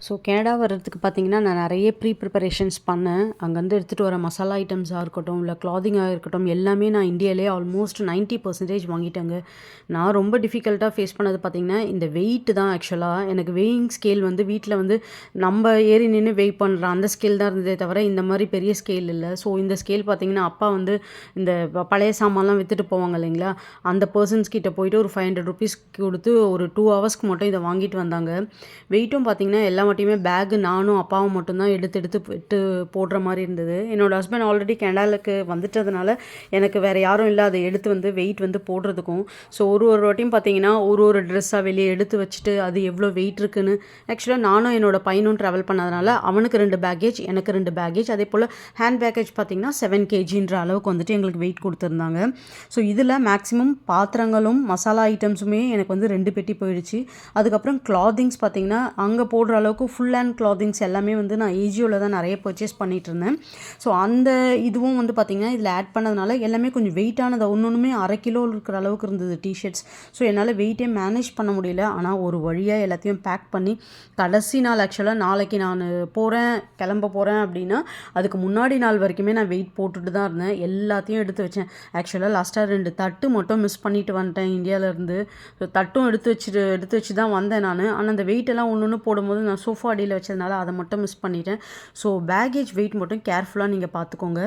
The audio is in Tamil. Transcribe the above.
ஸோ கனடா வர்றதுக்கு பார்த்தீங்கன்னா, நான் நெறைய ப்ரிப்பரேஷன்ஸ் பண்ணேன். அங்கேருந்து எடுத்துகிட்டு வர மசாலா ஐட்டம்ஸா இருக்கட்டும், இல்ல கிளாத்திங்கா இருக்கட்டும், எல்லாமே நான் இந்தியாவிலேயே ஆல்மோஸ்ட் 90% வாங்கிட்டேங்க. நான் ரொம்ப டிஃபிகல்ட்டா ஃபேஸ் பண்ணது பார்த்தீங்கன்னா, இந்த வெயிட் தான் ஆக்சுவலா. எனக்கு வெயிங் ஸ்கேல் வந்து வீட்ல வந்து நம்ப ஏறி நின்னு வெய் பண்ற அந்த ஸ்கேல் தான் இருந்ததே தவிர, இந்த மாரி பெரிய ஸ்கேல் இல்ல. ஸோ இந்த ஸ்கேல் பார்த்தீங்கன்னா, அப்பா வந்து இந்த பழைய சாமான்லாம் வித்துட்டு போவாங்க இல்லைங்களா? அந்த பெர்சன்ஸ் கிட்ட போயிட்டு ஒரு ₹500 குடுத்து ஒரு 2 ஹவர்ஸ்க்கு மட்டும் இத வாங்கிட்டு வந்தாங்க. வெயிட்டும் பார்த்தீங்கன்னா, எல்லா வாட்டியுமே பேக் நானும் அப்பாவும் மட்டும் தான் எடுத்து எடுத்து விட்டு போடுற மாரி இருந்தது. என்னோட ஹஸ்பண்ட் ஆல்ரெடி கனடாலுக்கு வந்துட்டதுனால, எனக்கு வேற யாரும் இல்ல அத எடுத்து வந்து வெயிட் வந்து போடுறதுக்கும். ஸோ ஒரு வாட்டியும் பார்த்தீங்கன்னா, ஒரு ட்ரெஸ்ஸா வெளிய எடுத்து வச்சுட்டு, அது எவ்வளோ வெயிட் இருக்குன்னு ஆக்சுவலா நானும் என்னோட பையனும் ட்ராவல் பண்ணதுனால, அவனுக்கு 2 பேக்கேஜ், எனக்கு 2 பேக்கேஜ். அதேபோல ஹேண்ட் பேக்கேஜ் பார்த்தீங்கன்னா, 7 கேஜின்ற அளவுக்கு வந்துட்டு எங்களுக்கு வெயிட் குடுத்துருந்தாங்க. ஸோ இதில மேக்ஸிமம் பாத்திரங்களும், மசாலா ஐட்டம்ஸுமே எனக்கு வந்து 2 பெட்டி போயிடுச்சு. அதுக்கப்புறம் கிளாத்திங்ஸ் பார்த்தீங்கன்னா, அங்க போடுற அளவுக்கு ஃபுல் ஹேண்ட் கிளாத்திங்ஸ் எல்லாமே வந்து நான் ஏஜியோல தான் நெறைய பர்ச்சேஸ் பண்ணிட்டுருந்தேன். ஸோ அந்த இதுவும் வந்து பார்த்தீங்கன்னா, இதில ஆட் பண்ணதுனால எல்லாமே கொஞ்சம் வெயிட்டானது ஒன்னொன்னுமே 1/2 கிலோ இருக்கிற அளவுக்கு இருந்தது டீ-ஷர்ட்ஸ். ஸோ என்னால வெயிட்டே மேனேஜ் பண்ண முடியல. ஆனா ஒரு வழியா எல்லாத்தையும் பேக் பண்ணி, கடைசி நாள் ஆக்சுவலா நாளைக்கு நானு கிளம்ப போறேன் அப்டின்னா, அதுக்கு முன்னாடி நாள் வரைக்குமே நான் வெயிட் போட்டுட்டு தான் இருந்தேன். எல்லாத்தையும் எடுத்து வச்சேன். ஆக்சுவலா லாஸ்ட்டா 2 தட்டு மட்டும் மிஸ் பண்ணிட்டு வந்துட்டேன் இந்தியாவிலருந்து. ஸோ தட்டும் எடுத்து வச்சு தான் வந்தேன் நானு. ஆனா அந்த வெயிட் எல்லாம் ஒண்ணு போடும்போது நான் சோஃபா அடியில வச்சதுனால அத மட்டும் மிஸ் பண்ணிட்டேன். ஸோ பேக்கேஜ் வெயிட் மட்டும் கேர்ஃபுல்லா நீங்க பார்த்துக்கோங்க.